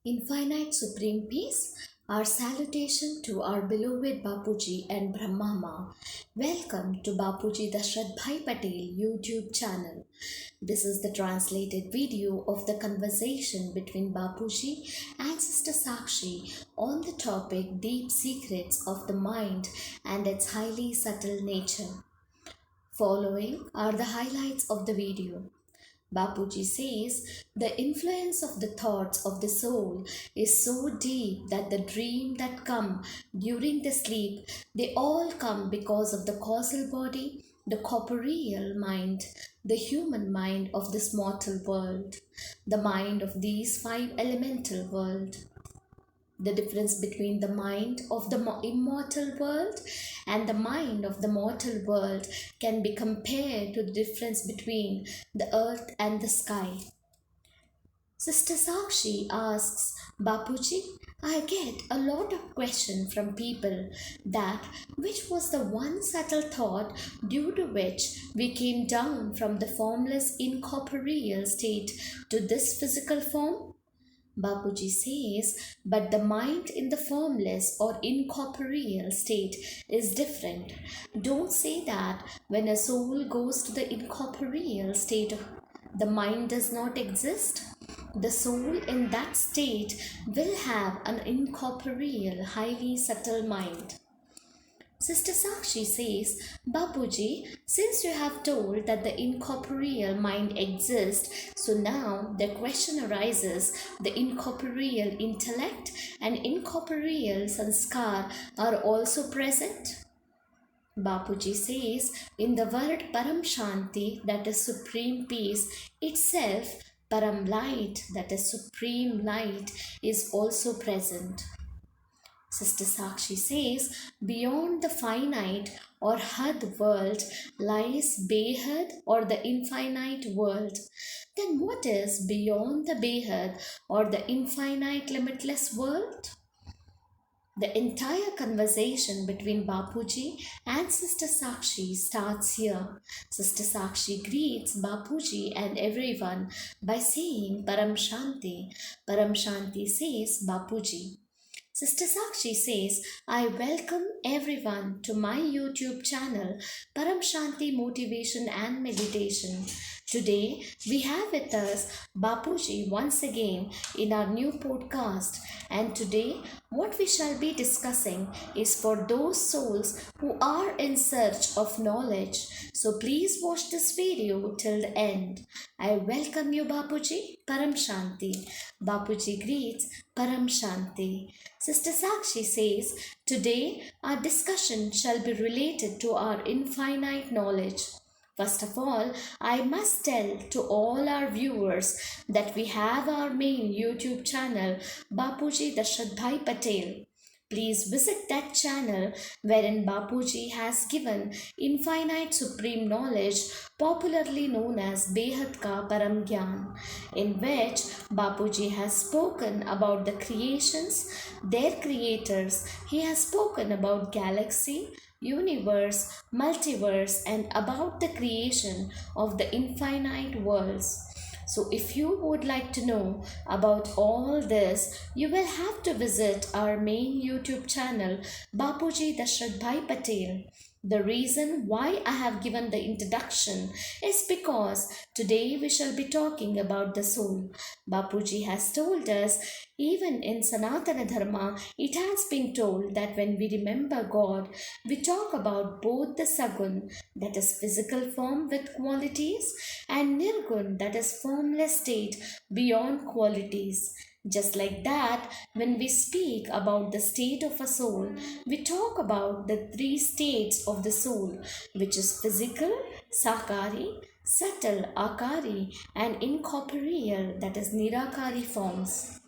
Infinite Supreme Peace, our salutation to our beloved Bapuji and Brahmama. Welcome to Bapuji Dashrathbhai Patel YouTube channel. This is the translated video of the conversation between Bapuji and Sister Sakshi on the topic Deep Secrets of the Mind and its highly subtle nature. Following are the highlights of the video. Bapuji says the influence of the thoughts of the soul is so deep that the dream that come during the sleep, they all come because of the causal body, the corporeal mind, the human mind of this mortal world, the mind of these five elemental world. The difference between the mind of the immortal world and the mind of the mortal world can be compared to the difference between the earth and the sky. Sister Sakshi asks, Bapuji, I get a lot of questions from people that which was the one subtle thought due to which we came down from the formless incorporeal state to this physical form? Bapuji says, but the mind in the formless or incorporeal state is different. Don't say that when a soul goes to the incorporeal state, the mind does not exist. The soul in that state will have an incorporeal, highly subtle mind. Sister Sakshi says, Bapuji, since you have told that the incorporeal mind exists, so now the question arises, the incorporeal intellect and incorporeal sanskar are also present? Bapuji says, in the word paramshanti, that is supreme peace, itself, param light, that is supreme light, is also present. Sister Sakshi says, beyond the finite or had world lies behad or the infinite world. Then what is beyond the behad or the infinite limitless world? The entire conversation between Bapuji and Sister Sakshi starts here. Sister Sakshi greets Bapuji and everyone by saying paramshanti. Paramshanti says Bapuji. Sister Sakshi says, I welcome everyone to my YouTube channel, Param Shanti Motivation and Meditation. Today, we have with us Bapuji once again in our new podcast. And today, what we shall be discussing is for those souls who are in search of knowledge. So please watch this video till the end. I welcome you, Bapuji. Param Shanti. Bapuji greets Param Shanti. Sister Sakshi says, today our discussion shall be related to our infinite knowledge. First of all, I must tell to all our viewers that we have our main YouTube channel, Bapuji Dashrathbhai Patel. Please visit that channel wherein Bapuji has given infinite supreme knowledge, popularly known as behad ka param gyan, in which Bapuji has spoken about the creations, their creators. He has spoken about galaxy, universe, multiverse, and about the creation of the infinite worlds. So if you would like to know about all this, you will have to visit our main YouTube channel, Bapuji Dashrathbhai Patel. The reason why I have given the introduction is because today we shall be talking about the soul. Bapuji has told us, even in Sanatana Dharma, it has been told that when we remember God, we talk about both the Sagun, that is physical form with qualities, and Nirgun, that is formless state beyond qualities. Just like that, when we speak about the state of a soul, we talk about the three states of the soul, which is physical, sakari, subtle, akari, and incorporeal, that is nirakari forms.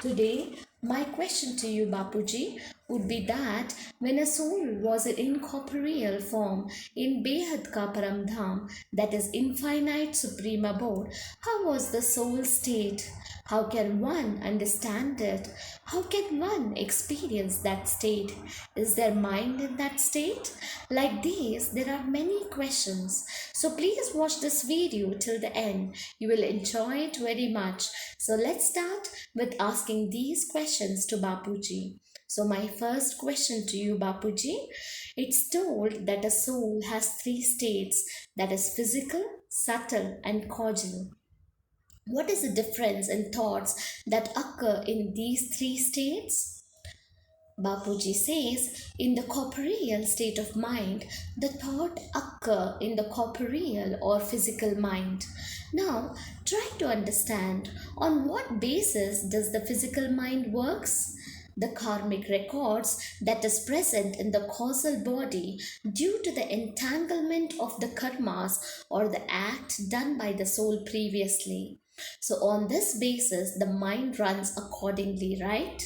Today, my question to you, Bapuji, would be that when a soul was in incorporeal form in behad ka paramdham, that is infinite supreme abode, how was the soul state? How can one understand it? How can one experience that state? Is there mind in that state? Like these, there are many questions. So please watch this video till the end. You will enjoy it very much. So let's start with asking these questions to Bapuji. So my first question to you, Bapuji, it's told that a soul has three states, that is physical, subtle and causal. What is the difference in thoughts that occur in these three states? Bapuji says, in the corporeal state of mind, the thought occur in the corporeal or physical mind. Now, try to understand on what basis does the physical mind works? The karmic records that is present in the causal body due to the entanglement of the karmas or the act done by the soul previously. So on this basis, the mind runs accordingly, right?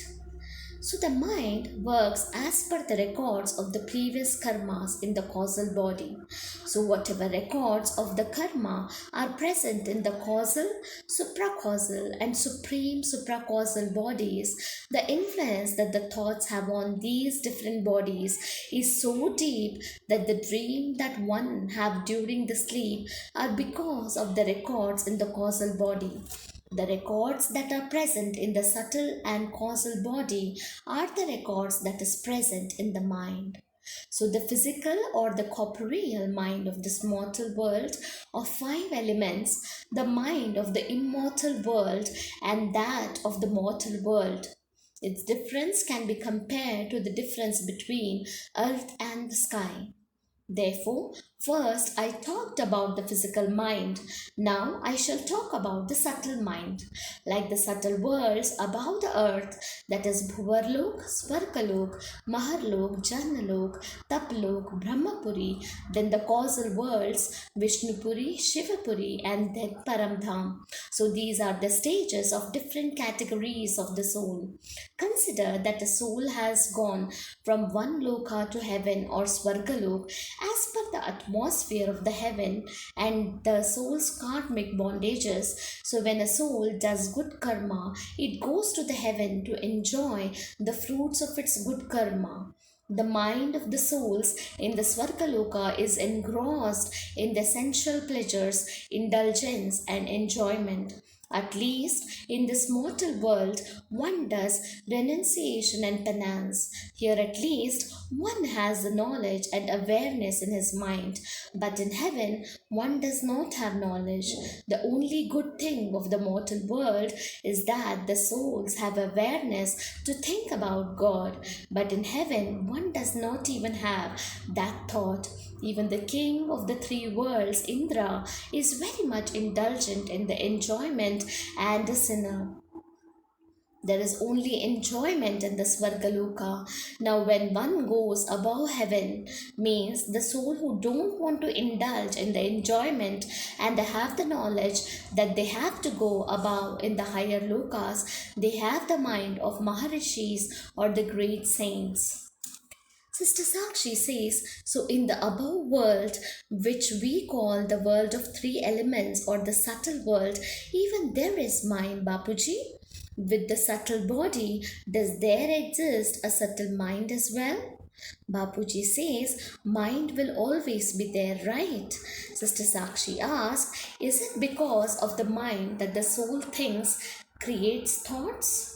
So the mind works as per the records of the previous karmas in the causal body. So whatever records of the karma are present in the causal, supracausal and supreme supracausal bodies, the influence that the thoughts have on these different bodies is so deep that the dream that one have during the sleep are because of the records in the causal body. The records that are present in the subtle and causal body are the records that is present in the mind. So the physical or the corporeal mind of this mortal world of five elements, the mind of the immortal world and that of the mortal world. Its difference can be compared to the difference between earth and the sky. Therefore, first I talked about the physical mind. Now I shall talk about the subtle mind. Like the subtle worlds above the earth, that is Bhuvarlok, Svargalok, Maharlok, Jannalok, Taplok, Brahmapuri, then the causal worlds Vishnupuri, Shivapuri, and then Paramdham. So these are the stages of different categories of the soul. Consider that the soul has gone from one loka to heaven or Svargalok as per the atmosphere of the heaven and the soul's karmic bondages. So when a soul does good karma, it goes to the heaven to enjoy the fruits of its good karma. The mind of the souls in the Svargaloka is engrossed in the sensual pleasures, indulgence, and enjoyment. At least in this mortal world, one does renunciation and penance. Here, at least, one has the knowledge and awareness in his mind. But in heaven, one does not have knowledge. The only good thing of the mortal world is that the souls have awareness to think about God. But in heaven, one does not even have that thought. Even the king of the three worlds, Indra, is very much indulgent in the enjoyment and a sinner. There is only enjoyment in the Svargaloka. Now, when one goes above heaven, means the soul who don't want to indulge in the enjoyment and they have the knowledge that they have to go above in the higher lokas, they have the mind of Maharishis or the great saints. Sister Sakshi says, so in the above world, which we call the world of three elements or the subtle world, even there is mind, Bapuji. With the subtle body, does there exist a subtle mind as well? Bapuji says, mind will always be there, right? Sister Sakshi asks, is it because of the mind that the soul thinks, creates thoughts?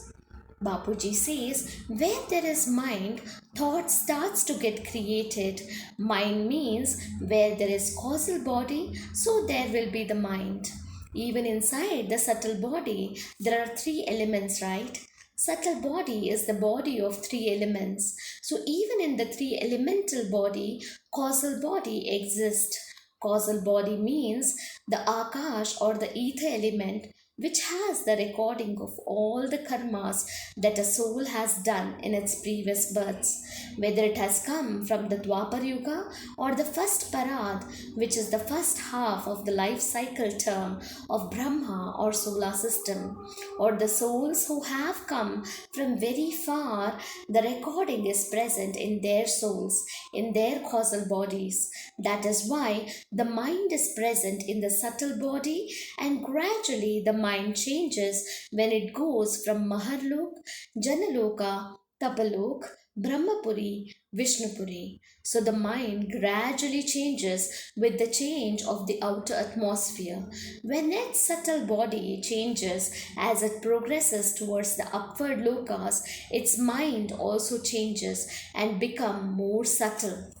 Bapuji says, where there is mind, thought starts to get created. Mind means where there is causal body, so there will be the mind. Even inside the subtle body, there are three elements, right? Subtle body is the body of three elements. So even in the three elemental body, causal body exists. Causal body means the akash or the ether element which has the recording of all the karmas that a soul has done in its previous births, whether it has come from the Dwapar Yuga or the first parad, which is the first half of the life cycle term of Brahma or solar system, or the souls who have come from very far. The recording is present in their souls, in their causal bodies. That is why the mind is present in the subtle body, and gradually the mind changes when it goes from Maharlok, Janaloka, Tapalok, Brahmapuri, Vishnupuri. So the mind gradually changes with the change of the outer atmosphere. When its subtle body changes as it progresses towards the upward lokas, its mind also changes and become more subtle.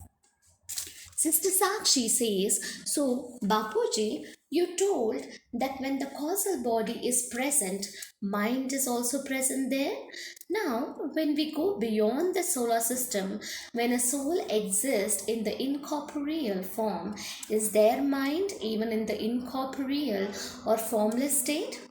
Sister Sakshi says, so Bapuji, you told that when the causal body is present, mind is also present there. Now, when we go beyond the solar system, when a soul exists in the incorporeal form, is their mind even in the incorporeal or formless state?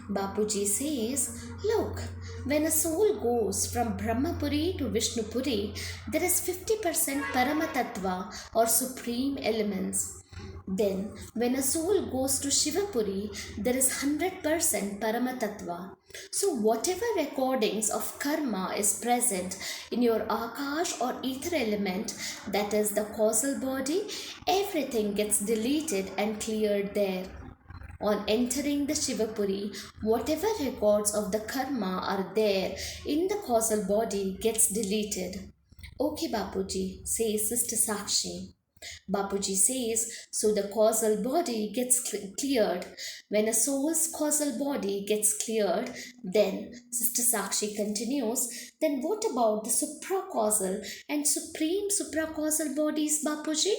Bapuji says, look, when a soul goes from Brahmapuri to Vishnupuri, there is 50% Paramatattva or supreme elements. Then, when a soul goes to Shivapuri, there is 100% Paramatattva. So, whatever recordings of karma is present in your Akash or ether element, that is the causal body, everything gets deleted and cleared there. On entering the Shivapuri, whatever records of the karma are there in the causal body gets deleted. Okay, Bapuji, says Sister Sakshi. Bapuji says, so the causal body gets cleared. When a soul's causal body gets cleared, then, Sister Sakshi continues, then what about the supracausal and supreme supracausal bodies, Bapuji?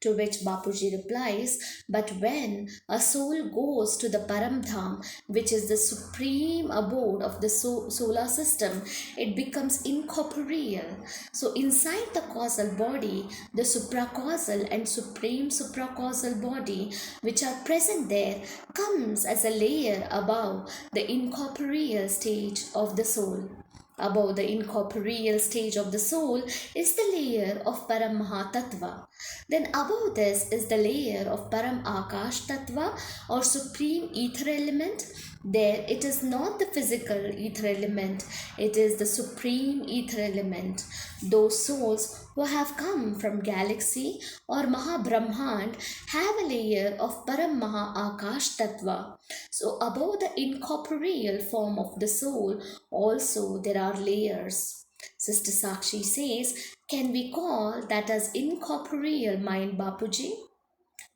To which Bapuji replies, but when a soul goes to the Paramdham, which is the supreme abode of the solar system, it becomes incorporeal. So inside the causal body, the supracausal and supreme supracausal body, which are present there, comes as a layer above the incorporeal stage of the soul. Above the incorporeal stage of the soul is the layer of Param Mahatattva. Then above this is the layer of Param Akash Tattva or supreme ether element. There it is not the physical ether element, it is the supreme ether element. Those souls who have come from galaxy or Mahabrahmand have a layer of Param Maha Akash Tattva. So above the incorporeal form of the soul also there are layers. Sister Sakshi says, can we call that as incorporeal mind, Bapuji?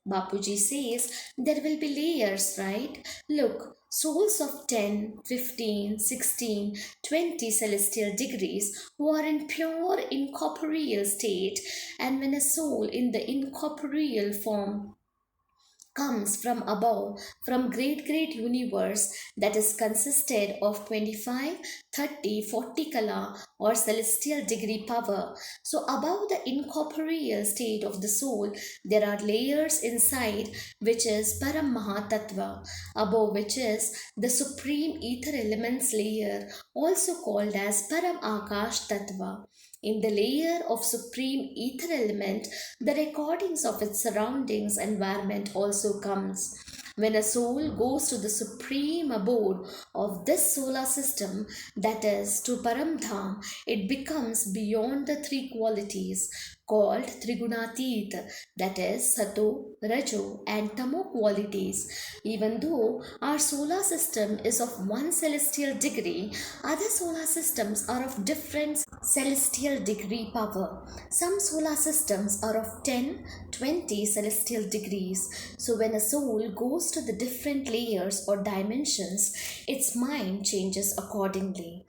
Bapuji says, there will be layers, right? Look, souls of 10, 15, 16, 20 celestial degrees who are in pure incorporeal state, and when a soul in the incorporeal form comes from above, from great universe that is consisted of 25, 30, 40 kala or celestial degree power. So above the incorporeal state of the soul, there are layers inside, which is Param Mahatattva, above which is the supreme ether elements layer, also called as Param Akash Tattva. In the layer of supreme ether element, the recordings of its surroundings environment also comes. When a soul goes to the supreme abode of this solar system, that is to Paramdham, it becomes beyond the three qualities called Trigunatit, that is Sato, Rajo and Tamo qualities. Even though our solar system is of one celestial degree, other solar systems are of different celestial degree power. Some solar systems are of 10, 20 celestial degrees. So when a soul goes to the different layers or dimensions, its mind changes accordingly.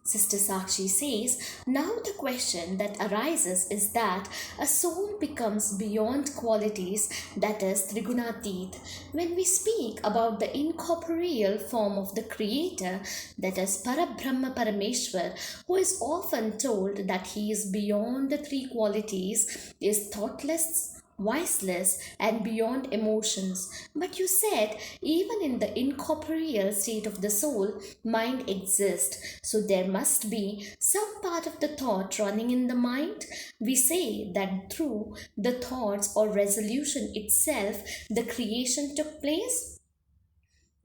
Sister Sakshi says, now the question that arises is that a soul becomes beyond qualities, that is Trigunatit. When we speak about the incorporeal form of the Creator, that is Parabrahma Parameshwar, who is often told that he is beyond the three qualities, is thoughtless, voiceless, and beyond emotions. But you said even in the incorporeal state of the soul, mind exists. So there must be some part of the thought running in the mind. We say that through the thoughts or resolution itself, the creation took place.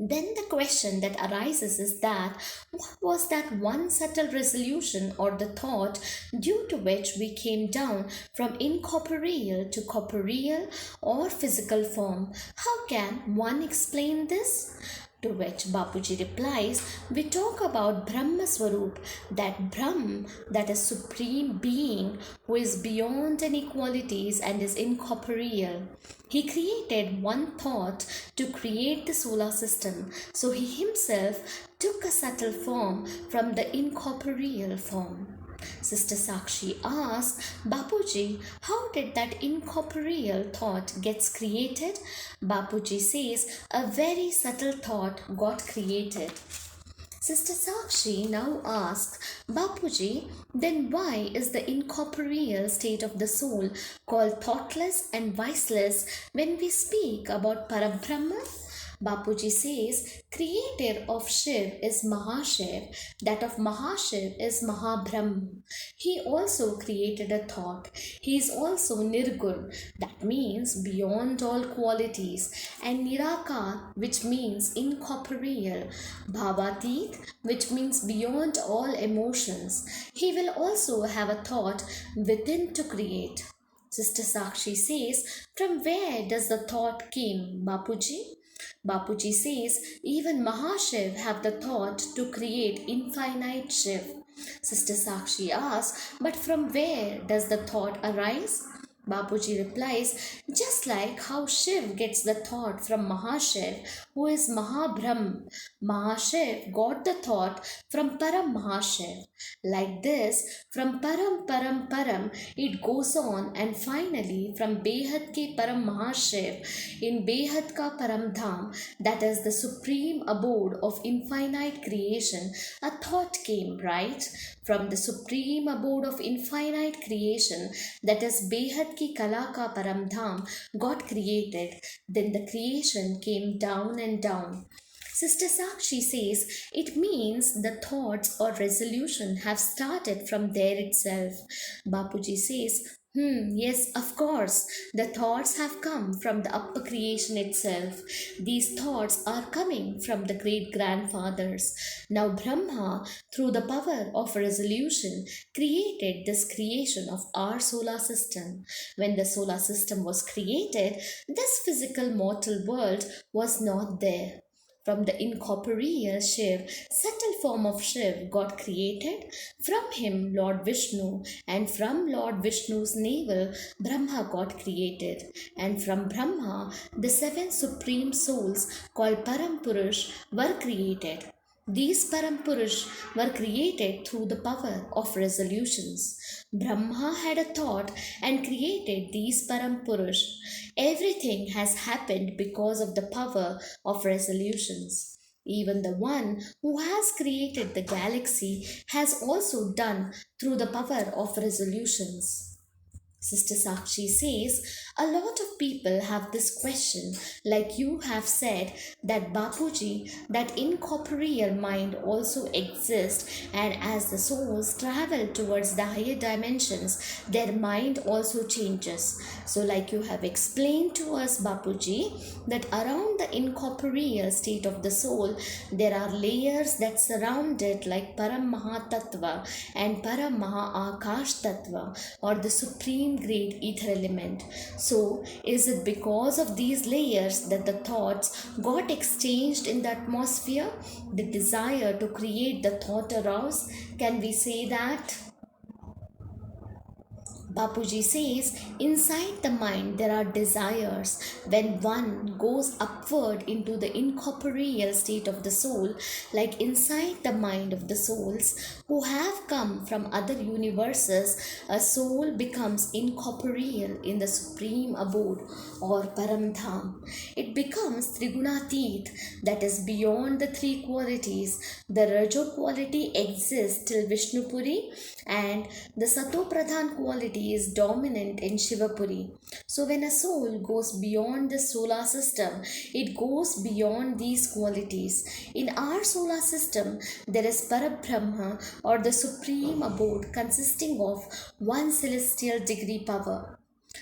Then the question that arises is that what was that one subtle resolution or the thought due to which we came down from incorporeal to corporeal or physical form? How can one explain this? To which Bapuji replies, we talk about Brahma Swarup, that Brahm, that is supreme being who is beyond inequalities and is incorporeal. He created one thought to create the solar system, so he himself took a subtle form from the incorporeal form. Sister Sakshi asks, Bapuji, how did that incorporeal thought gets created? Bapuji says, a very subtle thought got created. Sister Sakshi now asks, Bapuji, then why is the incorporeal state of the soul called thoughtless and voiceless when we speak about Parabrahma? Bapuji says, creator of Shiv is Mahashiv, that of Mahashiv is Mahabrahma. He also created a thought. He is also Nirgun, that means beyond all qualities, and Nirakar, which means incorporeal, Bhavatit, which means beyond all emotions. He will also have a thought within to create. Sister Sakshi says, from where does the thought came, Bapuji? Bapuji says, even Mahashiv have the thought to create infinite Shiv. Sister Sakshi asks, but from where does the thought arise? Bapuji replies, just like how Shiv gets the thought from Mahashiv, who is Mahabrahm. Mahashiv got the thought from Param Mahashiv. Like this, from Param Param Param, it goes on, and finally from Behad ke Param Mahashiv, in Behad ka Param Dham, that is the supreme abode of infinite creation, a thought came, right? From the supreme abode of infinite creation, that is Behad ki Kala ka Param Dham, got created. Then the creation came down and down. Sister Sakshi says, it means the thoughts or resolution have started from there itself. Bapuji says, yes, of course. The thoughts have come from the upper creation itself. These thoughts are coming from the great grandfathers. Now Brahma, through the power of resolution, created this creation of our solar system. When the solar system was created, this physical mortal world was not there. From the incorporeal Shiv, subtle form of Shiv got created. From him Lord Vishnu, and from Lord Vishnu's navel Brahma got created. And from Brahma the seven supreme souls called Param Purush were created. These Param Purush were created through the power of resolutions. Brahma had a thought and created these Param Purush. Everything has happened because of the power of resolutions. Even the one who has created the galaxy has also done through the power of resolutions. Sister Sakshi says, a lot of people have this question, like you have said, that Bapuji, that incorporeal mind also exists, and as the souls travel towards the higher dimensions, their mind also changes. So like you have explained to us, Bapuji, that around the incorporeal state of the soul, there are layers that surround it like Param Mahatattva and Param Maha Akash Tattva, or the supreme great ether element. So is it because of these layers that the thoughts got exchanged in the atmosphere? The desire to create the thought aroused? Can we say that? Bapuji says, inside the mind there are desires. When one goes upward into the incorporeal state of the soul, like inside the mind of the souls who have come from other universes, a soul becomes incorporeal in the supreme abode or Paramdham. It becomes Trigunatit, that is beyond the three qualities. The Rajo quality exists till Vishnupuri, and the Sato Pradhan quality duality is dominant in Shivapuri. So when a soul goes beyond the solar system, it goes beyond these qualities. In our solar system, there is Parabrahma, or the supreme abode, consisting of one celestial degree power.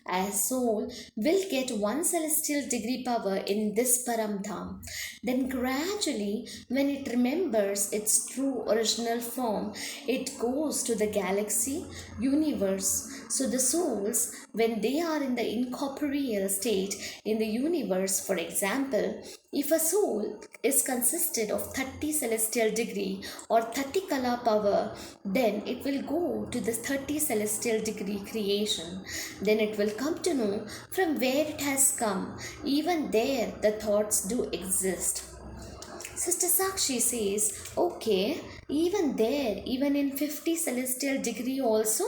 A soul will get one celestial degree power in this Paramdham. Then gradually, when it remembers its true original form, it goes to the galaxy, universe. So the souls, when they are in the incorporeal state in the universe, for example, if a soul is consisted of 30 celestial degree or 30 kala power, then it will go to the 30 celestial degree creation. Then it will come to know from where it has come. Even there, the thoughts do exist. Sister Sakshi says, okay, even there, even in 50 celestial degree also?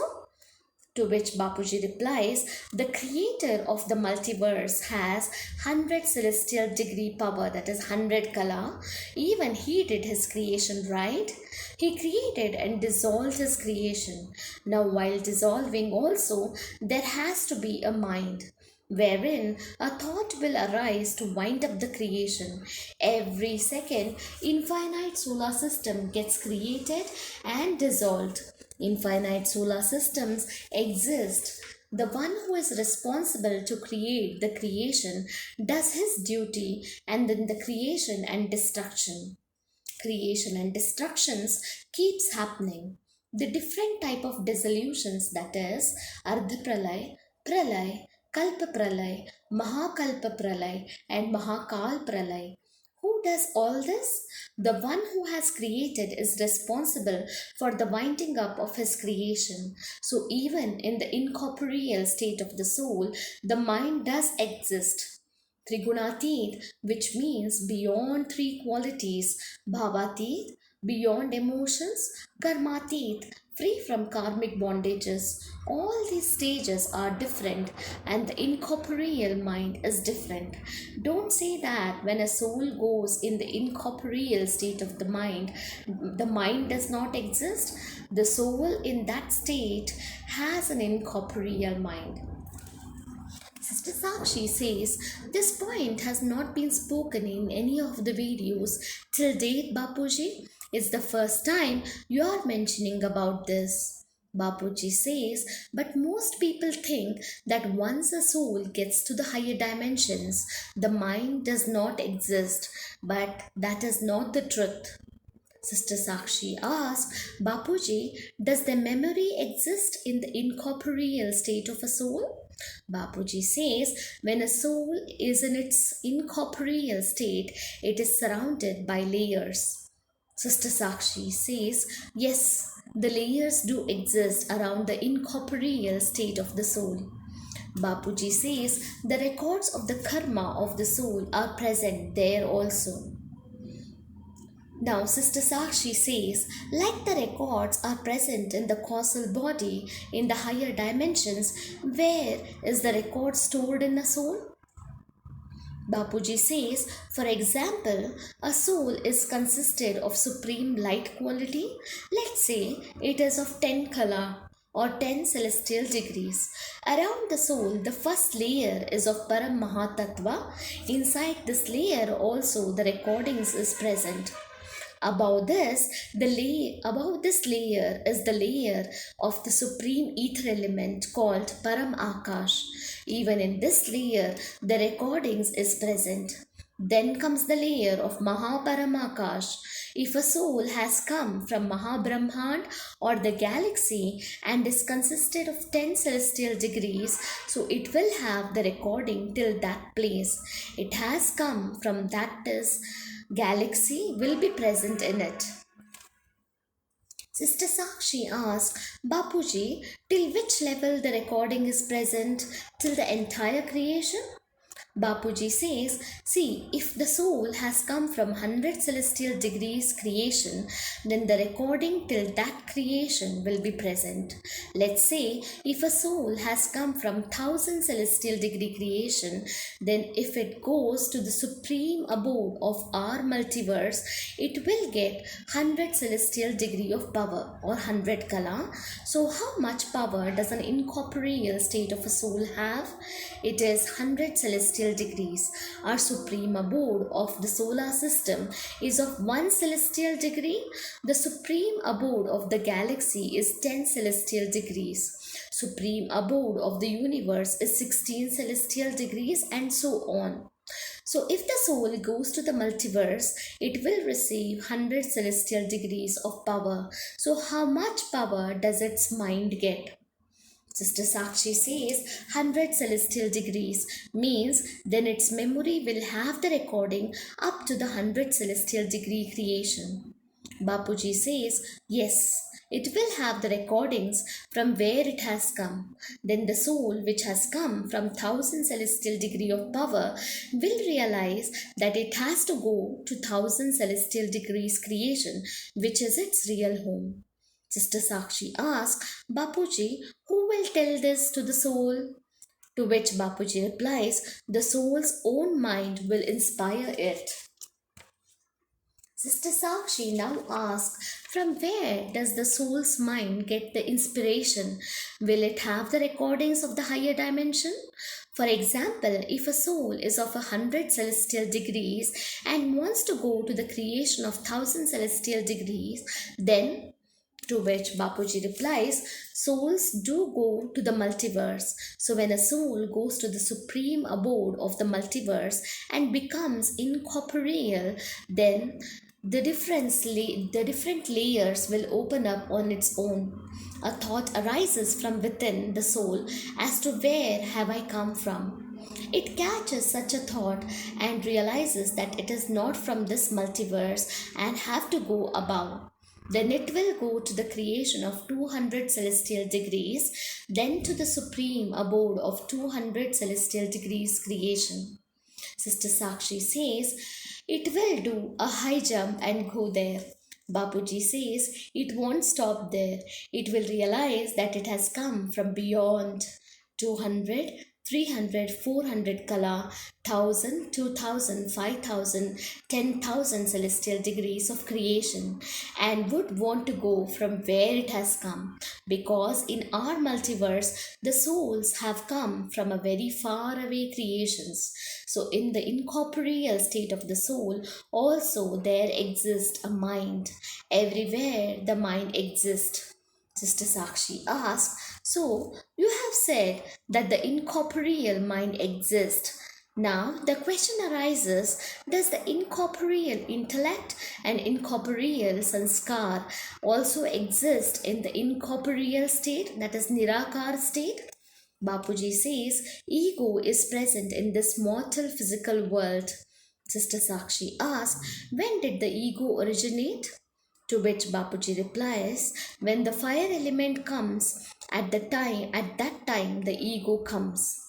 To which Bapuji replies, the creator of the multiverse has 100 celestial degree power, that is 100 kala. Even he did his creation, right? He created and dissolved his creation. Now, while dissolving also, there has to be a mind, wherein a thought will arise to wind up the creation. Every second, infinite solar system gets created and dissolved. Infinite solar systems exist. The one who is responsible to create the creation does his duty, and then the creation and destructions keeps happening. The different type of dissolutions, that is Ardha Pralay, Pralay, Kalpa Pralay, Mahakalpa Pralay and Mahakal Pralay. Who does all this? The one who has created is responsible for the winding up of his creation. So even in the incorporeal state of the soul, the mind does exist. Trigunatit, which means beyond three qualities, Bhavatit, beyond emotions, Karmatit, free from karmic bondages. All these stages are different, and the incorporeal mind is different. Don't say that when a soul goes in the incorporeal state of the mind does not exist. The soul in that state has an incorporeal mind. Sister Sakshi says, this point has not been spoken in any of the videos till date, Bapuji. It's the first time you are mentioning about this. Bapuji says, but most people think that once a soul gets to the higher dimensions, the mind does not exist, but that is not the truth. Sister Sakshi asks, Bapuji, does the memory exist in the incorporeal state of a soul? Bapuji says, when a soul is in its incorporeal state, it is surrounded by layers. Sister Sakshi says, yes, the layers do exist around the incorporeal state of the soul. Bapuji says, the records of the karma of the soul are present there also. Now, Sister Sakshi says, like the records are present in the causal body in the higher dimensions, where is the record stored in the soul? Bapuji says, for example, a soul is consisted of supreme light quality. Let's say it is of 10 kala or 10 celestial degrees. Around the soul, the first layer is of Param Mahatattva. Inside this layer also the recordings is present. Above this layer is the layer of the supreme ether element called Param Akash. Even in this layer, the recordings is present. Then comes the layer of Mahaparamakash. If a soul has come from Mahabrahmand or the galaxy and is consisted of 10 celestial degrees, so it will have the recording till that place. It has come from that is galaxy will be present in it. Sister Sakshi asks, Bapuji, till which level the recording is present? Till the entire creation? Bapuji says, see, if the soul has come from 100 celestial degrees creation, then the recording till that creation will be present. Let's say, if a soul has come from 1000 celestial degree creation, then if it goes to the supreme abode of our multiverse, it will get 100 celestial degree of power or 100 kala. So how much power does an incorporeal state of a soul have? It is 100 celestial degrees. Our supreme abode of the solar system is of 1 celestial degree. The supreme abode of the galaxy is 10 celestial degrees. Supreme abode of the universe is 16 celestial degrees, and so on. So if the soul goes to the multiverse, it will receive 100 celestial degrees of power. So how much power does its mind get? Sister Sakshi says 100 celestial degrees means then its memory will have the recording up to the 100 celestial degree creation. Bapuji says, yes, it will have the recordings from where it has come. Then the soul which has come from 1000 celestial degree of power will realize that it has to go to 1000 celestial degrees creation, which is its real home. Sister Sakshi asks, Bapuji, who will tell this to the soul? To which Bapuji replies, the soul's own mind will inspire it. Sister Sakshi now asks, from where does the soul's mind get the inspiration? Will it have the recordings of the higher dimension? For example, if a soul is of 100 celestial degrees and wants to go to the creation of 1000 celestial degrees, then to which Bapuji replies, souls do go to the multiverse. So when a soul goes to the supreme abode of the multiverse and becomes incorporeal, then the different layers will open up on its own. A thought arises from within the soul as to where have I come from. It catches such a thought and realizes that it is not from this multiverse and have to go above. Then it will go to the creation of 200 celestial degrees, then to the supreme abode of 200 celestial degrees creation. Sister Sakshi says, it will do a high jump and go there. Bapuji says, it won't stop there. It will realize that it has come from beyond 200, 300, 400 kala, 1000, 2000, 5000, 10,000 celestial degrees of creation and would want to go from where it has come, because in our multiverse the souls have come from a very far away creations. So in the incorporeal state of the soul also there exists a mind. Everywhere the mind exists. Sister Sakshi asks, so you have said that the incorporeal mind exists. Now the question arises, does the incorporeal intellect and incorporeal sanskar also exist in the incorporeal state, that is Nirakar state? Bapuji says, ego is present in this mortal physical world. Sister Sakshi asks, when did the ego originate? To which Bapuji replies, when the fire element comes, at that time the ego comes.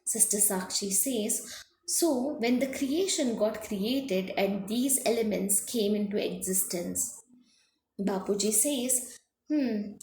Sister Sakshi says, so when the creation got created and these elements came into existence. Bapuji says,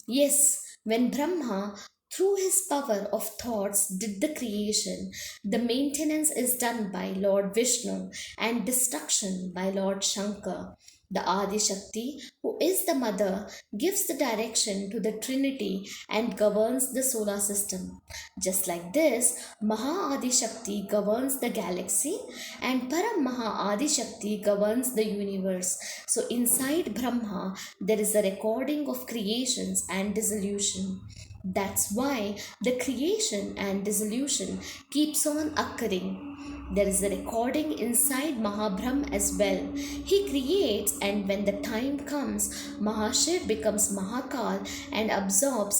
yes, when Brahma, through his power of thoughts, did the creation, the maintenance is done by Lord Vishnu and destruction by Lord Shankar. The Adi Shakti, who is the mother, gives the direction to the Trinity and governs the solar system. Just like this, Maha Adi Shakti governs the galaxy and Param Maha Adi Shakti governs the universe. So inside Brahma, there is a recording of creations and dissolution. That's why the creation and dissolution keeps on occurring. There is a recording inside Mahabrahm as well. He creates, and when the time comes, Mahashiv becomes Mahakal and absorbs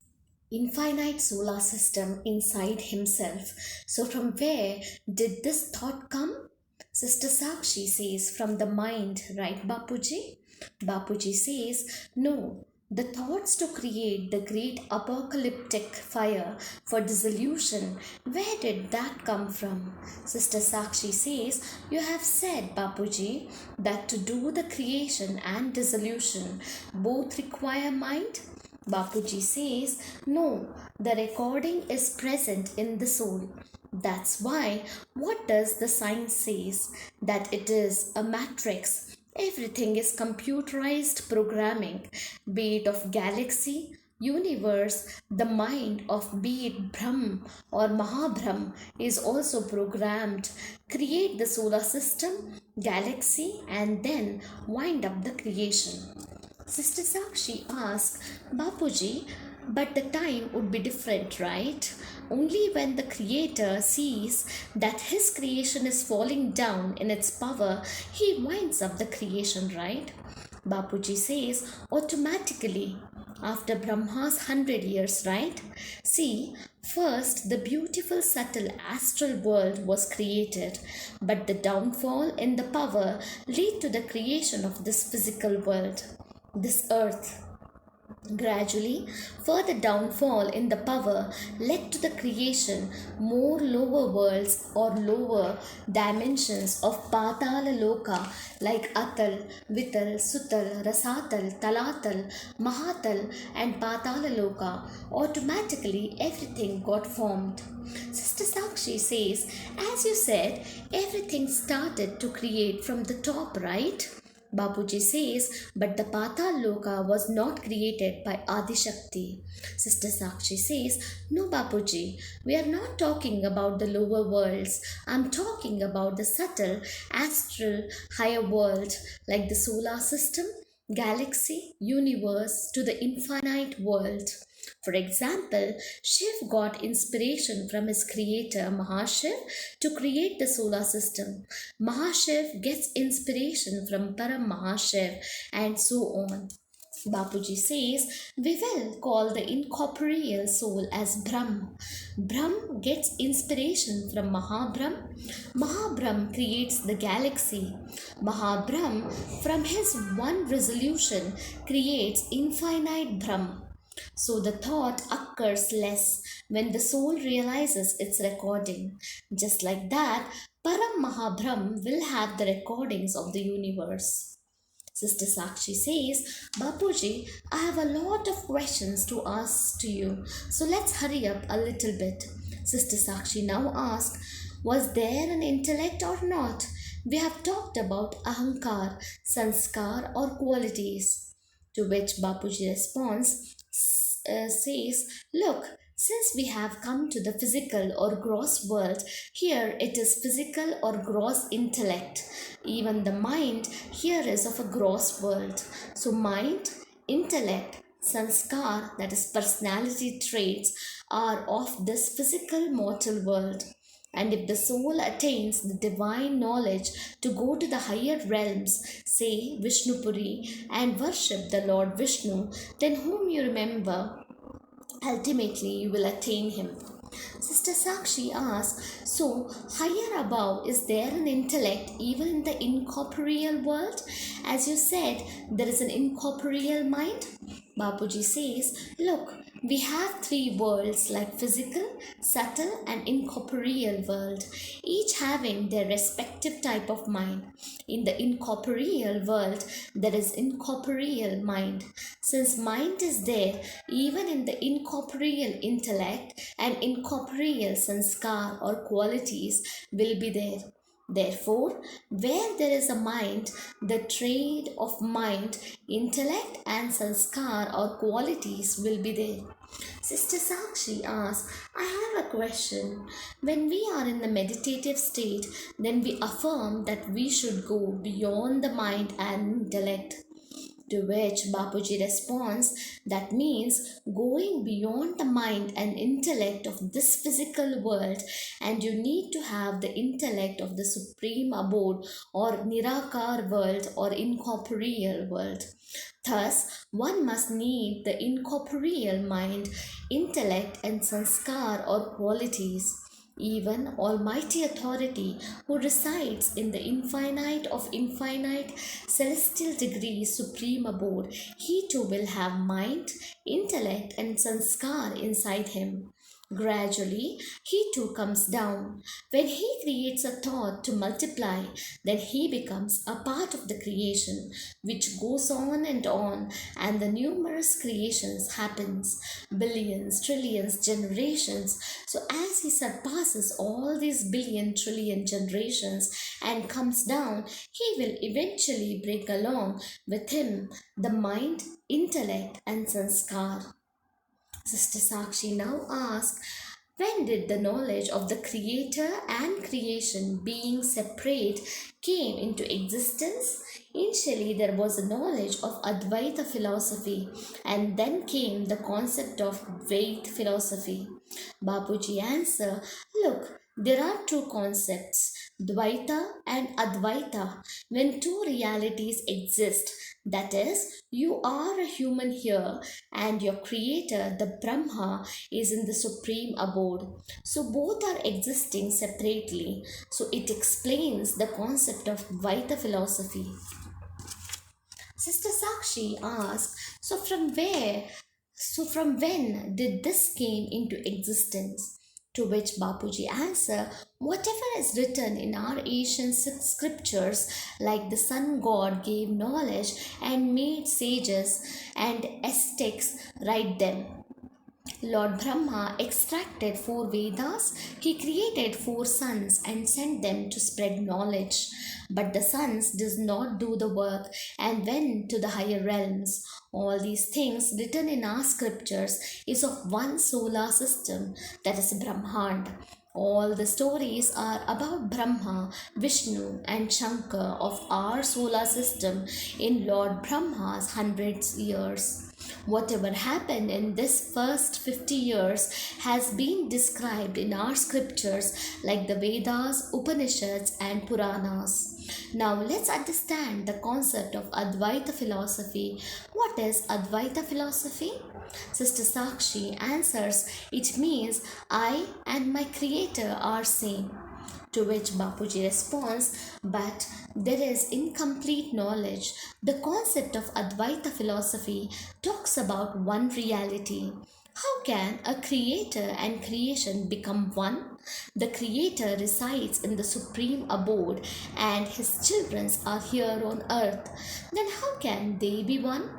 infinite solar system inside himself. So from where did this thought come? Sister Sakshi says, from the mind, right Bapuji? Bapuji says, no, The thoughts to create the great apocalyptic fire for dissolution, where did that come from? Sister Sakshi says, you have said, Bapuji, that to do the creation and dissolution both require mind. Bapuji says, no, the recording is present in the soul. That's why, what does the science says? That it is a matrix. Everything is computerized programming, be it of galaxy, universe, the mind of be it Brahm or Mahabrahm is also programmed. Create the solar system, galaxy, and then wind up the creation. Sister Sakshi asked, Bapuji, but the time would be different, right? Only when the Creator sees that his creation is falling down in its power, he winds up the creation, right? Bapuji says, automatically, after Brahma's 100 years, right? See, first the beautiful subtle astral world was created, but the downfall in the power led to the creation of this physical world, this earth. Gradually, further downfall in the power led to the creation more lower worlds or lower dimensions of Patala Loka like Atal, Vital, Sutal, Rasatal, Talatal, Mahatal and Patala Loka. Automatically everything got formed. Sister Sakshi says, as you said, everything started to create from the top, right? Bapuji says, but the Patal Loka was not created by Adi Shakti. Sister Sakshi says, no Bapuji, we are not talking about the lower worlds. I'm talking about the subtle, astral, higher world like the solar system, galaxy, universe to the infinite world. For example, Shiv got inspiration from his creator Mahashiv to create the solar system. Mahashiv gets inspiration from Param Mahashiv and so on. Bapuji says, we will call the incorporeal soul as Brahm. Brahm gets inspiration from Mahabrahm. Mahabrahm creates the galaxy. Mahabrahm, from his one resolution, creates infinite Brahm. So the thought occurs less when the soul realizes its recording. Just like that, Param Mahabrahm will have the recordings of the universe. Sister Sakshi says, Bapuji, I have a lot of questions to ask to you, so let's hurry up a little bit. Sister Sakshi now asks, was there an intellect or not? We have talked about ahankar, sanskar or qualities. To which Bapuji responds, says, look, since we have come to the physical or gross world, here it is physical or gross intellect. Even the mind here is of a gross world. So, mind, intellect, sanskar, that is personality traits, are of this physical mortal world. And if the soul attains the divine knowledge to go to the higher realms, say Vishnupuri, and worship the Lord Vishnu, then whom you remember, ultimately you will attain him. Sister Sakshi asks, so higher above, is there an intellect even in the incorporeal world? As you said, there is an incorporeal mind. Bapuji says, look, we have three worlds like physical, subtle and incorporeal world, each having their respective type of mind. In the incorporeal world, there is incorporeal mind. Since mind is there, even in the incorporeal intellect and incorporeal sanskar or qualities will be there. Therefore, where there is a mind, the trade of mind, intellect and sanskar or qualities will be there. Sister Sakshi asks, I have a question. When we are in the meditative state, then we affirm that we should go beyond the mind and intellect. To which Bapuji responds, that means going beyond the mind and intellect of this physical world, and you need to have the intellect of the supreme abode or Nirakar world or incorporeal world. Thus, one must need the incorporeal mind, intellect, and sanskar or qualities. Even Almighty Authority, who resides in the infinite of infinite celestial degrees supreme abode, he too will have mind, intellect, and sanskar inside him. Gradually, he too comes down. When he creates a thought to multiply, then he becomes a part of the creation, which goes on, and the numerous creations happens, billions, trillions, generations. So as he surpasses all these billion, trillion generations and comes down, he will eventually bring along with him the mind, intellect, and sanskar. Sister Sakshi now asks, when did the knowledge of the Creator and creation being separate came into existence? Initially, there was a knowledge of Advaita philosophy, and then came the concept of Dvaita philosophy. Bapuji answer, look, there are two concepts, Dvaita and Advaita. When two realities exist, that is, you are a human here and your creator, the Brahma, is in the supreme abode. So both are existing separately. So it explains the concept of Dvaita philosophy. Sister Sakshi asks, so from when did this came into existence? To which Bapuji answer, whatever is written in our ancient scriptures, like the sun god gave knowledge and made sages and ascetics write them. Lord Brahma extracted four Vedas, he created four suns and sent them to spread knowledge. But the suns does not do the work and went to the higher realms. All these things written in our scriptures is of one solar system, that is Brahmand. All the stories are about Brahma, Vishnu, and Shankar of our solar system in Lord Brahma's hundreds years. Whatever happened in this first 50 years has been described in our scriptures like the Vedas, Upanishads, and Puranas. Now let's understand the concept of Advaita philosophy. What is Advaita philosophy? Sister Sakshi answers, it means I and my creator are same. To which Bapuji responds, but there is incomplete knowledge. The concept of Advaita philosophy talks about one reality. How can a creator and creation become one? The creator resides in the supreme abode and his children are here on earth. Then how can they be one?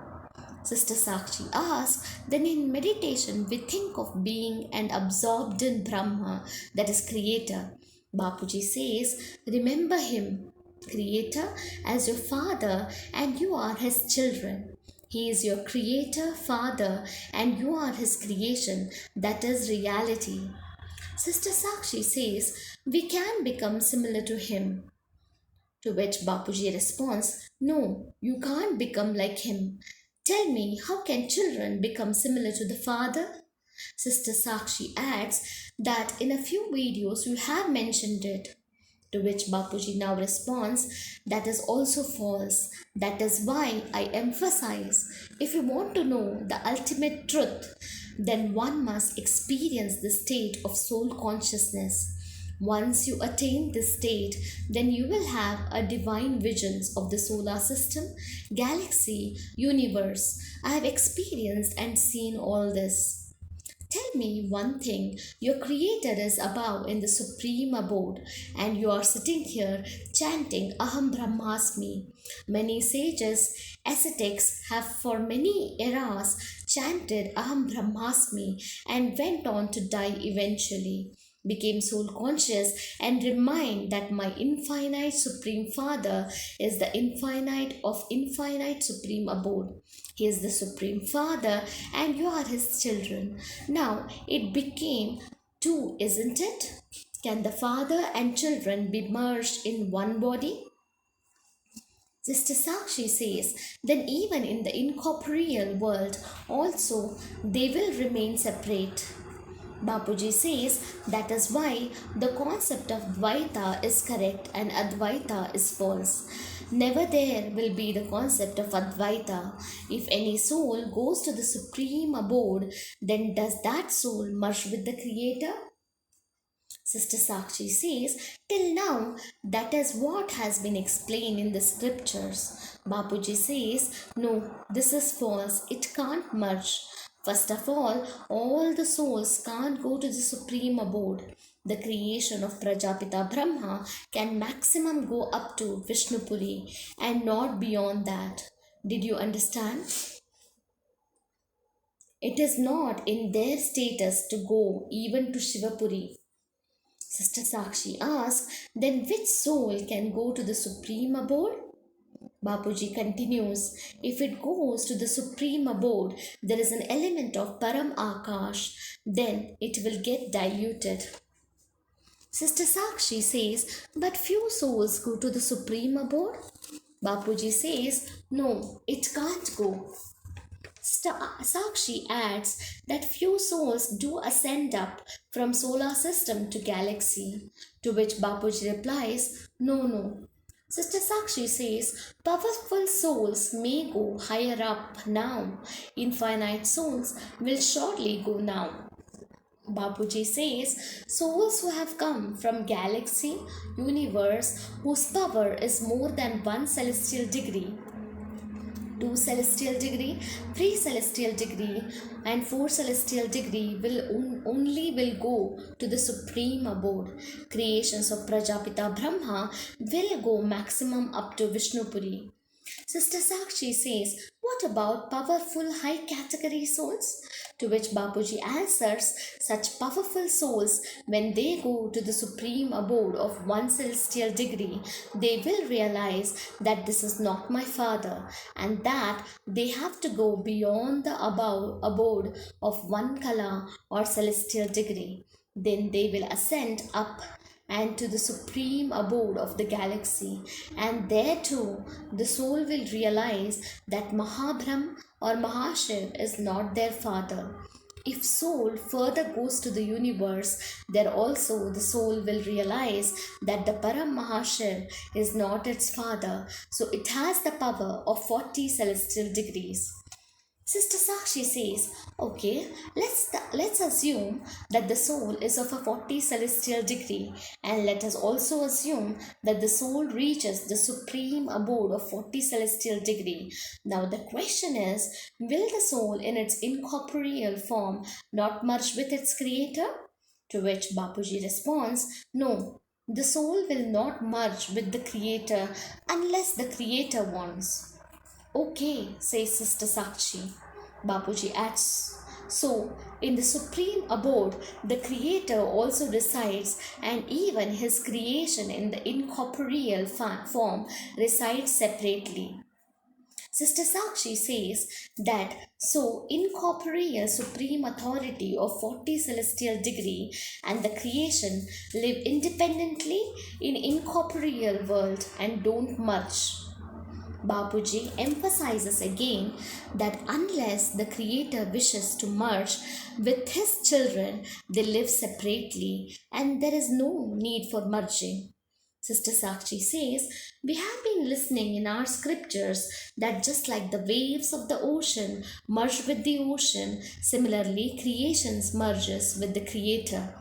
Sister Sakshi asks, then in meditation we think of being and absorbed in Brahma, that is creator. Bapuji says, remember him, creator, as your father and you are his children. He is your creator, father, and you are his creation, that is reality. Sister Sakshi says, we can become similar to him. To which Bapuji responds, no, you can't become like him. Tell me, how can children become similar to the father? Sister Sakshi adds that in a few videos you have mentioned it. To which Bapuji now responds, that is also false. That is why I emphasize, if you want to know the ultimate truth, then one must experience the state of soul consciousness. Once you attain this state, then you will have a divine visions of the solar system, galaxy, universe. I have experienced and seen all this. Tell me one thing, your creator is above in the supreme abode and you are sitting here chanting Aham Brahmasmi. Many sages, ascetics have for many eras chanted Aham Brahmasmi and went on to die eventually, became soul conscious and remind that my infinite supreme father is the infinite of infinite supreme abode. He is the supreme father and you are his children. Now it became two, isn't it? Can the father and children be merged in one body? Sister Sakshi says, then even in the incorporeal world also they will remain separate. Bapuji says that is why the concept of Dvaita is correct and Advaita is false. Never there will be the concept of Advaita. If any soul goes to the supreme abode, then does that soul merge with the Creator? Sister Sakshi says, till now, that is what has been explained in the scriptures. Bapuji says, no, this is false. It can't merge. First of all the souls can't go to the supreme abode. The creation of Prajapita Brahma can maximum go up to Vishnupuri and not beyond that. Did you understand? It is not in their status to go even to Shivapuri. Sister Sakshi asks, then which soul can go to the supreme abode? Bapuji continues, if it goes to the supreme abode, there is an element of Param Akash, then it will get diluted. Sister Sakshi says, but few souls go to the supreme abode. Bapuji says, no, it can't go. Sakshi adds that few souls do ascend up from solar system to galaxy, to which Bapuji replies, no. Sister Sakshi says, powerful souls may go higher up now, infinite souls will shortly go now. Bapuji says, souls who have come from galaxy, universe, whose power is more than 1 celestial degree, 2 celestial degree, 3 celestial degree and 4 celestial degree will go to the supreme abode. Creations of Prajapita Brahma will go maximum up to Vishnupuri. Sister Sakshi says, what about powerful high category souls? To which Bapuji answers, such powerful souls, when they go to the supreme abode of 1 celestial degree, they will realize that this is not my father and that they have to go beyond the abode of 1 kala or celestial degree. Then they will ascend up and to the supreme abode of the galaxy, and there too the soul will realize that Mahabrahm or Mahashiv is not their father. If soul further goes to the universe, there also the soul will realize that the Param Mahashiv is not its father, so it has the power of 40 celestial degrees. Sister Sakshi says, okay, let's assume that the soul is of a 40 celestial degree, and let us also assume that the soul reaches the supreme abode of 40 celestial degree. Now the question is, will the soul in its incorporeal form not merge with its creator? To which Bapuji responds, no, the soul will not merge with the creator unless the creator wants. Okay, says Sister Sakshi. Bapuji adds, so in the supreme abode, the creator also resides, and even his creation in the incorporeal form resides separately. Sister Sakshi says that so incorporeal supreme authority of 40 celestial degree and the creation live independently in incorporeal world and don't merge. Bapuji emphasizes again that unless the Creator wishes to merge with His children, they live separately and there is no need for merging. Sister Sakshi says, we have been listening in our scriptures that just like the waves of the ocean merge with the ocean, similarly creations merges with the Creator.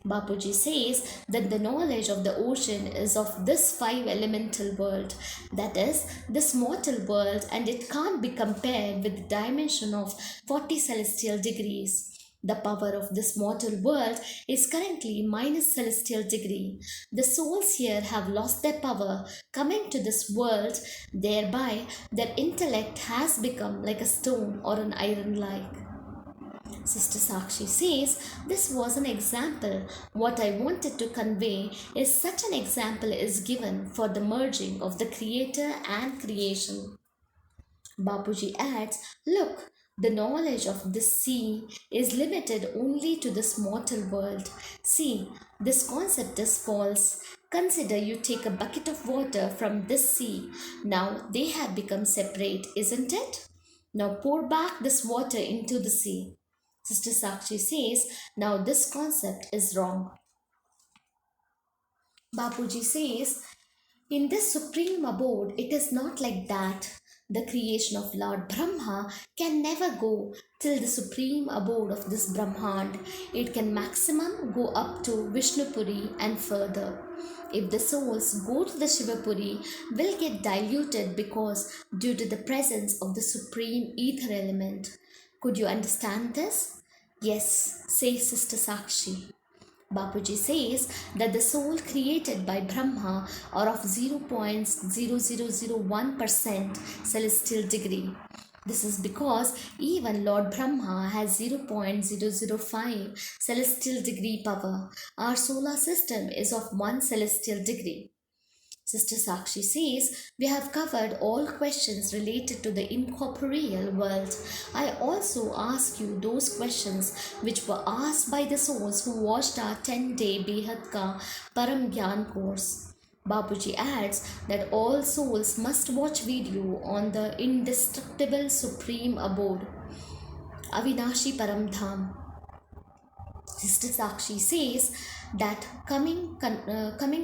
Bapuji says that the knowledge of the ocean is of this 5 elemental world, that is, this mortal world, and it can't be compared with the dimension of 40 celestial degrees. The power of this mortal world is currently minus celestial degree. The souls here have lost their power coming to this world, thereby their intellect has become like a stone or an iron like. Sister Sakshi says, this was an example. What I wanted to convey is such an example is given for the merging of the creator and creation. Bapuji adds, look, the knowledge of this sea is limited only to this mortal world. See, this concept is false. Consider you take a bucket of water from this sea. Now they have become separate, isn't it? Now pour back this water into the sea. Sister Sakshi says, now this concept is wrong. Bapuji says, in this supreme abode, it is not like that. The creation of Lord Brahma can never go till the supreme abode of this Brahmand. It can maximum go up to Vishnupuri and further. If the souls go to the Shivapuri, will get diluted because due to the presence of the supreme ether element. Could you understand this? Yes, says Sister Sakshi. Bapuji says that the soul created by Brahma are of 0.0001% celestial degree. This is because even Lord Brahma has 0.005 celestial degree power. Our solar system is of 1 celestial degree. Sister Sakshi says, we have covered all questions related to the incorporeal world. I also ask you those questions which were asked by the souls who watched our 10-day Behad Ka Param Gyan course. Bapuji adds that all souls must watch video on the indestructible supreme abode, Avinashi Paramdham. Sister Sakshi says that coming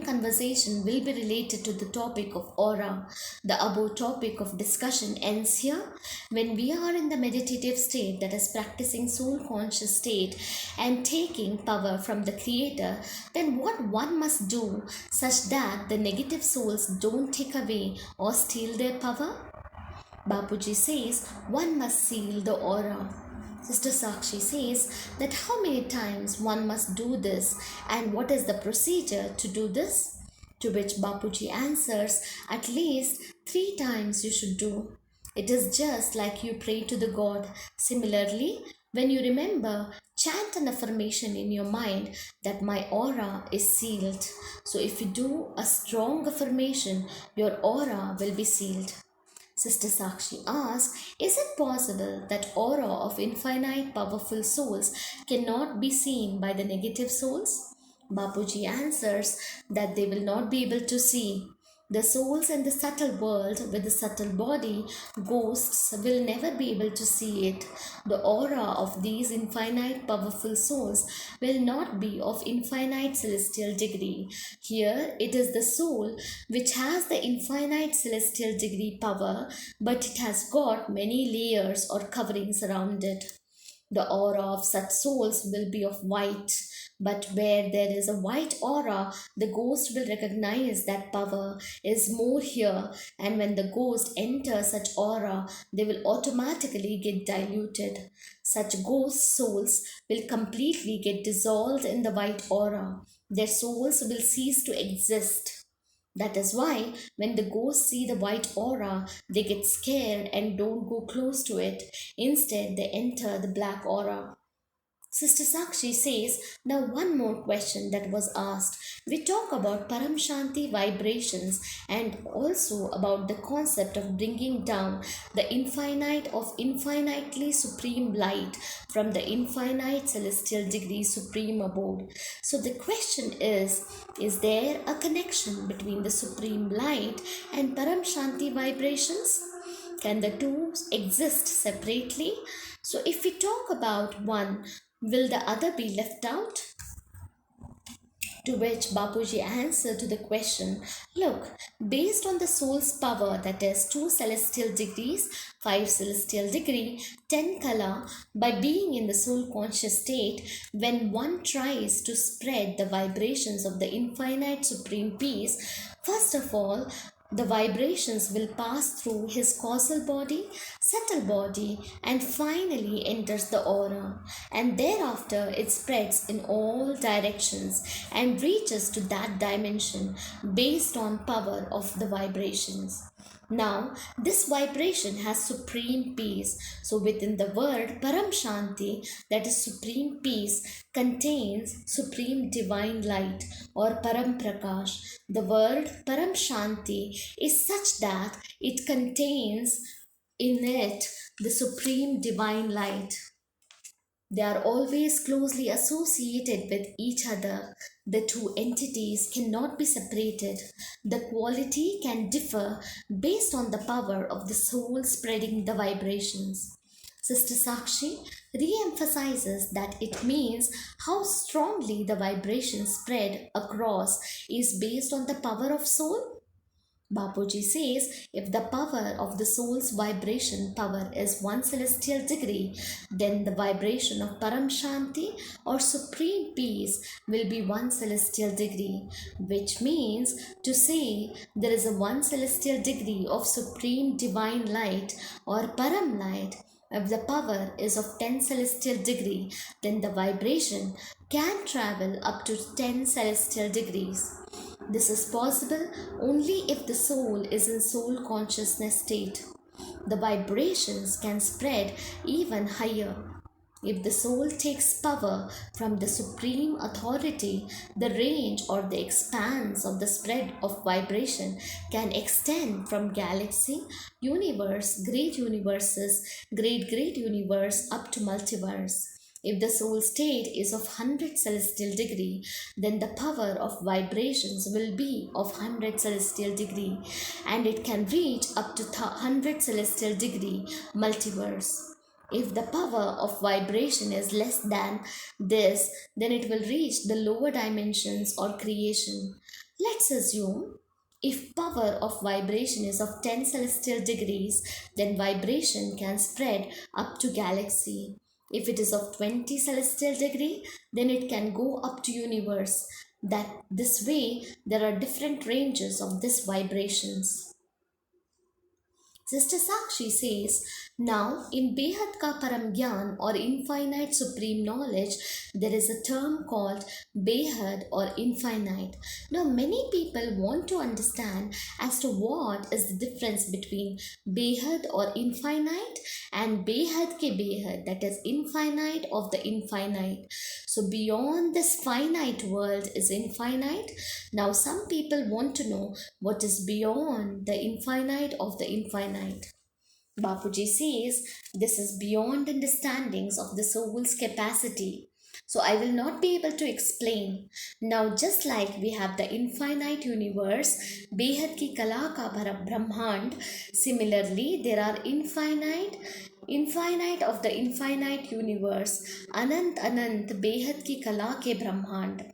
conversation will be related to the topic of aura. The above topic of discussion ends here. When we are in the meditative state, that is practicing soul conscious state and taking power from the creator, then what one must do such that the negative souls don't take away or steal their power? Bapuji says one must seal the aura. Sister Sakshi says that how many times one must do this and what is the procedure to do this? To which Bapuji answers, at least 3 times you should do. It is just like you pray to the God. Similarly, when you remember, chant an affirmation in your mind that my aura is sealed. So if you do a strong affirmation, your aura will be sealed. Sister Sakshi asks, is it possible that aura of infinite powerful souls cannot be seen by the negative souls? Bapuji answers that they will not be able to see. The souls in the subtle world with the subtle body, ghosts, will never be able to see it. The aura of these infinite powerful souls will not be of infinite celestial degree. Here it is the soul which has the infinite celestial degree power, but it has got many layers or coverings around it. The aura of such souls will be of white, but where there is a white aura, the ghost will recognize that power is more here, and when the ghost enters such aura, they will automatically get diluted. Such ghost souls will completely get dissolved in the white aura. Their souls will cease to exist. That is why when the ghosts see the white aura, they get scared and don't go close to it. Instead, they enter the black aura. Sister Sakshi says, now one more question that was asked. We talk about paramshanti vibrations and also about the concept of bringing down the infinite of infinitely supreme light from the infinite celestial degree supreme abode. So the question is there a connection between the supreme light and paramshanti vibrations? Can the two exist separately? So if we talk about one, will the other be left out? To which Bapuji answered to the question, look, based on the soul's power, that is 2 celestial degrees, 5 celestial degree, 10 kala, by being in the soul conscious state, when one tries to spread the vibrations of the infinite supreme peace, first of all, the vibrations will pass through his causal body, subtle body, and finally enters the aura. And thereafter it spreads in all directions and reaches to that dimension based on power of the vibrations. Now, this vibration has supreme peace. So, within the word paramshanti, that is supreme peace, contains supreme divine light or param prakash. The word paramshanti is such that it contains in it the supreme divine light. They are always closely associated with each other. The two entities cannot be separated. The quality can differ based on the power of the soul spreading the vibrations. Sister Sakshi re-emphasizes that it means how strongly the vibration spread across is based on the power of soul. Bapuji says if the power of the soul's vibration power is one celestial degree, then the vibration of paramshanti or supreme peace will be one celestial degree, which means to say there is a one celestial degree of supreme divine light or param light. If the power is of 10 celestial degree, then the vibration can travel up to 10 celestial degrees. This is possible only if the soul is in soul consciousness state. The vibrations can spread even higher. If the soul takes power from the supreme authority, the range or the expanse of the spread of vibration can extend from galaxy, universe, great universes, great universe up to multiverse. If the soul state is of 100 celestial degree, then the power of vibrations will be of 100 celestial degree, and it can reach up to 100 celestial degree multiverse. If the power of vibration is less than this, then it will reach the lower dimensions or creation. Let's assume if power of vibration is of 10 celestial degrees, then vibration can spread up to galaxy. If it is of 20 celestial degree, then it can go up to universe. That this way there are different ranges of these vibrations. Sister Sakshi says, now in behad ka param gyan or infinite supreme knowledge, there is a term called behad or infinite. Now many people want to understand as to what is the difference between behad or infinite and behad ke behad, that is infinite of the infinite. So beyond this finite world is infinite. Now some people want to know what is beyond the infinite of the infinite. Bapuji says this is beyond understandings of the soul's capacity. So I will not be able to explain. Now just like we have the infinite universe, behad ki kala ka brahmand, similarly there are infinite of the infinite universe, anant behad ki kala ke brahmand.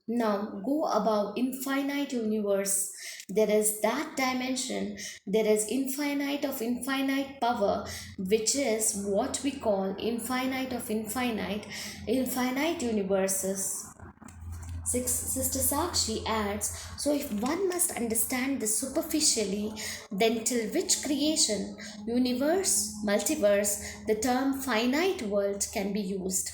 Now go above infinite universe. There is that dimension. There is infinite of infinite power, which is what we call infinite of infinite universes. Sister Sakshi adds, so if one must understand this superficially, then till which creation, universe, multiverse, the term finite world can be used?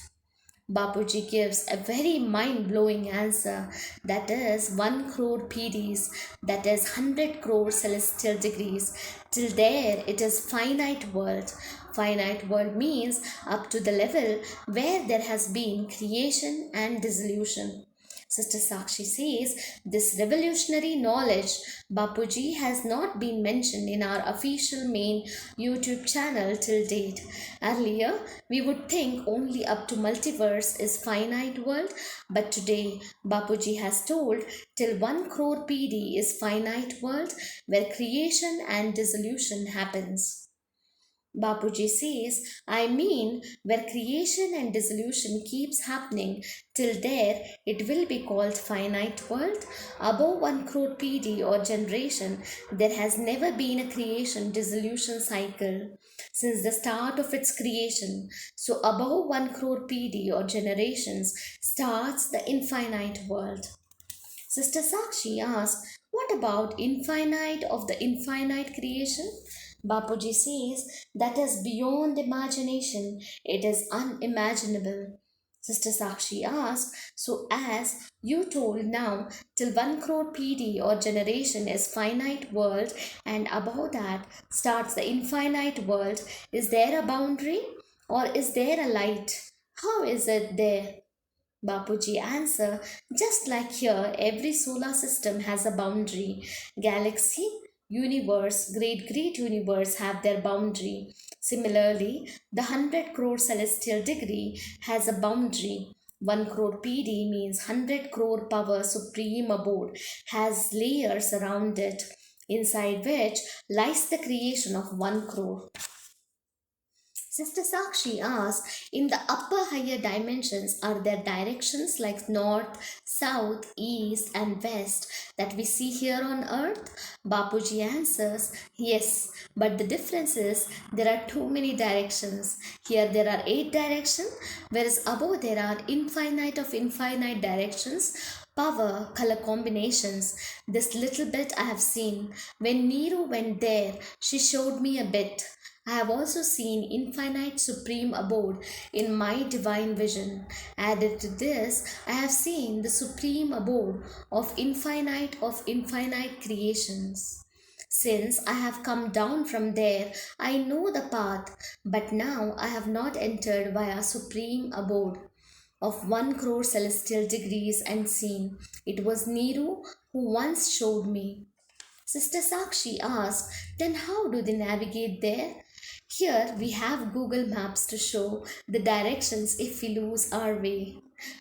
Bapuji gives a very mind-blowing answer, that is 1 crore PDs, that is 100 crore celestial degrees. Till there it is finite world. Finite world means up to the level where there has been creation and dissolution. Sister Sakshi says this revolutionary knowledge Bapuji has not been mentioned in our official main YouTube channel till date. Earlier, we would think only up to multiverse is finite world, but today Bapuji has told till 1 crore PD is finite world where creation and dissolution happens. Bapuji says, I mean, where creation and dissolution keeps happening, till there it will be called finite world. Above 1 crore PD or generation, there has never been a creation dissolution cycle since the start of its creation. So above 1 crore PD or generations starts the infinite world. Sister Sakshi asks, what about infinite of the infinite creation? Bapuji says that is beyond imagination, it is unimaginable. Sister Sakshi asks, so as you told now, till 1 crore PD or generation is finite world and above that starts the infinite world, is there a boundary or is there a light? How is it there? Bapuji answer, just like here, every solar system has a boundary. Galaxy, universe, great universe have their boundary. Similarly, the 100 crore celestial degree has a boundary. 1 crore PD means 100 crore power supreme abode, has layers around it, inside which lies the creation of 1 crore. Sister Sakshi asks, in the upper higher dimensions, are there directions like north, south, east, and west that we see here on earth? Bapuji answers, yes, but the difference is there are too many directions. Here there are 8 directions, whereas above there are infinite of infinite directions. Power, color combinations. This little bit I have seen. When Nero went there, she showed me a bit. I have also seen infinite supreme abode in my divine vision. Added to this, I have seen the supreme abode of infinite creations. Since I have come down from there, I know the path, but now I have not entered via supreme abode of 1 crore celestial degrees and seen. It was Nero who once showed me. Sister Sakshi asked, then how do they navigate there? Here we have Google Maps to show the directions if we lose our way.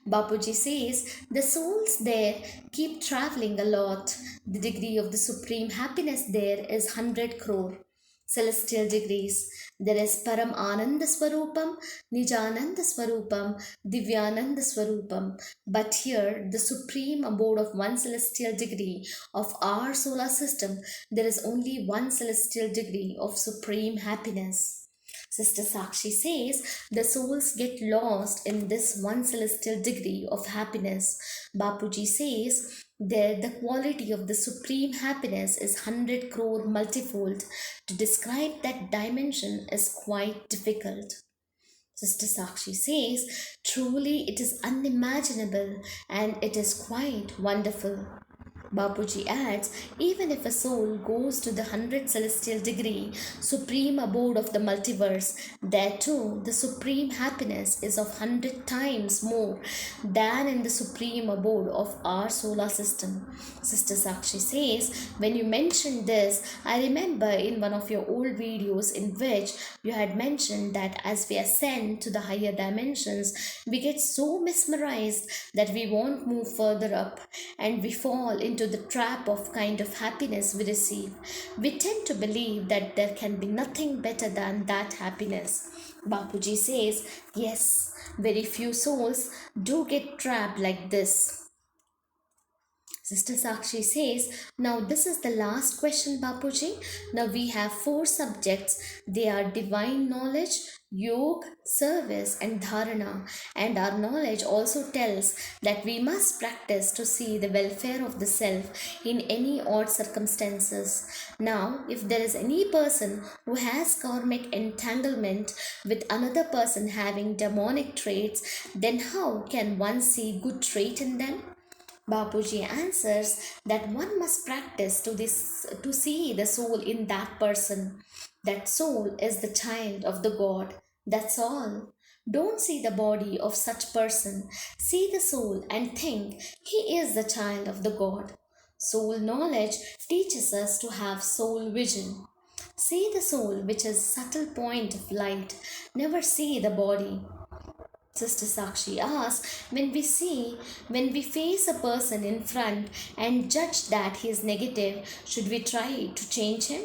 Bapuji says the souls there keep traveling a lot. The degree of the supreme happiness there is 100 crore celestial degrees. There is Param Ananda Swarupam, Nijananda Swarupam, Divyananda Swarupam. But here, the supreme abode of 1 celestial degree of our solar system, there is only 1 celestial degree of supreme happiness. Sister Sakshi says the souls get lost in this 1 celestial degree of happiness. Bapuji says there the quality of the supreme happiness is 100 crore multifold. To describe that dimension is quite difficult. Sister Sakshi says, truly it is unimaginable and it is quite wonderful. Bapuji adds, even if a soul goes to the 100 celestial degree, supreme abode of the multiverse, there too the supreme happiness is of 100 times more than in the supreme abode of our solar system. Sister Sakshi says, when you mentioned this, I remember in one of your old videos in which you had mentioned that as we ascend to the higher dimensions, we get so mesmerized that we won't move further up and we fall into the trap of kind of happiness we receive. We tend to believe that there can be nothing better than that happiness. Bapuji says, yes, very few souls do get trapped like this. Sister Sakshi says, now this is the last question, Bapuji. Now we have 4 subjects. They are divine knowledge, yoga, service, and dharana. And our knowledge also tells that we must practice to see the welfare of the self in any odd circumstances. Now, if there is any person who has karmic entanglement with another person having demonic traits, then how can one see good trait in them? Bapuji answers that one must practice to see the soul in that person. That soul is the child of the God. That's all. Don't see the body of such person. See the soul and think he is the child of the God. Soul knowledge teaches us to have soul vision. See the soul, which is subtle point of light. Never see the body. Sister Sakshi asks, when we face a person in front and judge that he is negative, should we try to change him?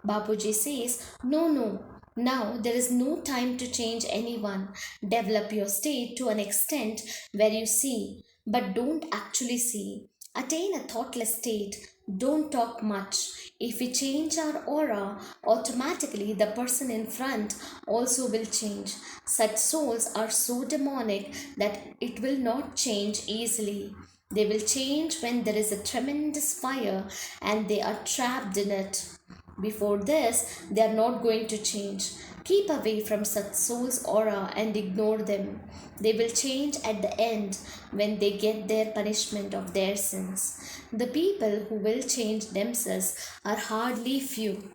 Bapuji says, no, no. Now there is no time to change anyone. Develop your state to an extent where you see, but don't actually see. Attain a thoughtless state. Don't talk much. If we change our aura, automatically the person in front also will change. Such souls are so demonic that it will not change easily. They will change when there is a tremendous fire and they are trapped in it. Before this, they are not going to change. Keep away from such souls' aura and ignore them. They will change at the end when they get their punishment of their sins. The people who will change themselves are hardly few.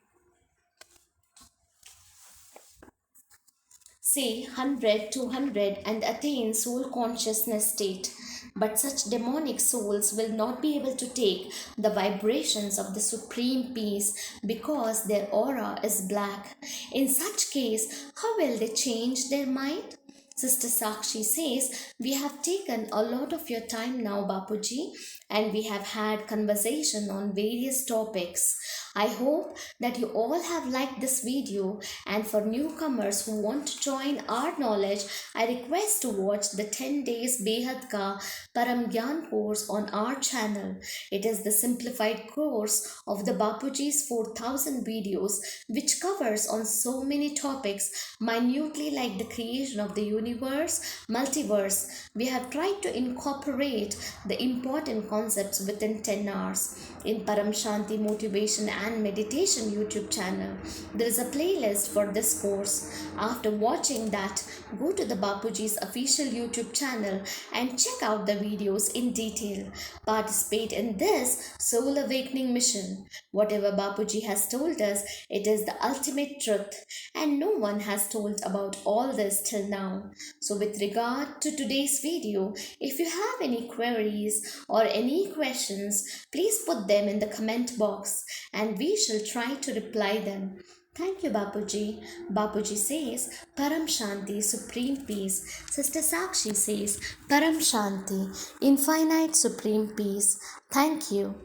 Say 100, 200 and attain soul consciousness state. But such demonic souls will not be able to take the vibrations of the supreme peace because their aura is black. In such case, how will they change their mind? Sister Sakshi says, we have taken a lot of your time now, Bapuji, and we have had conversation on various topics. I hope that you all have liked this video, and for newcomers who want to join our knowledge, I request to watch the 10 days Behad Ka Param Gyan course on our channel. It is the simplified course of the Bapuji's 4000 videos, which covers on so many topics minutely, like the creation of the universe, multiverse. We have tried to incorporate the important concepts within 10 hours. In paramshanti motivation and meditation YouTube channel, there is a playlist for this course. After watching that, go to the Bapuji's official YouTube channel and check out the videos in detail. Participate in this soul awakening mission. Whatever Bapuji has told us, it is the ultimate truth, and no one has told about all this till now. So with regard to today's video, if you have any queries or any questions, please put them in the comment box and we shall try to reply them. Thank you, Bapuji. Bapuji says, Param Shanti, Supreme Peace. Sister Sakshi says, Param Shanti, Infinite Supreme Peace. Thank you.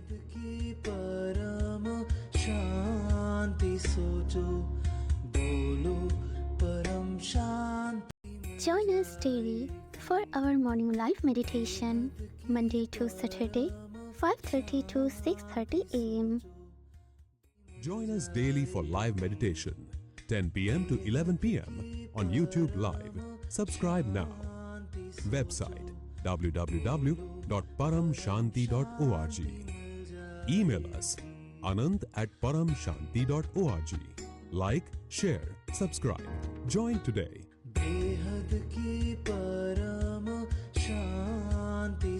की परम शांति सोचो बोलो परम शांति. Join us daily for our morning live meditation, Monday to Saturday, 5:30 to 6:30 a.m. Join us daily for live meditation, 10 p.m. to 11 p.m. on YouTube Live. Subscribe now. Website www.paramshanti.org. Email us anant@paramshanti.org. Like, share, subscribe. Join today. बेहद की परम शांति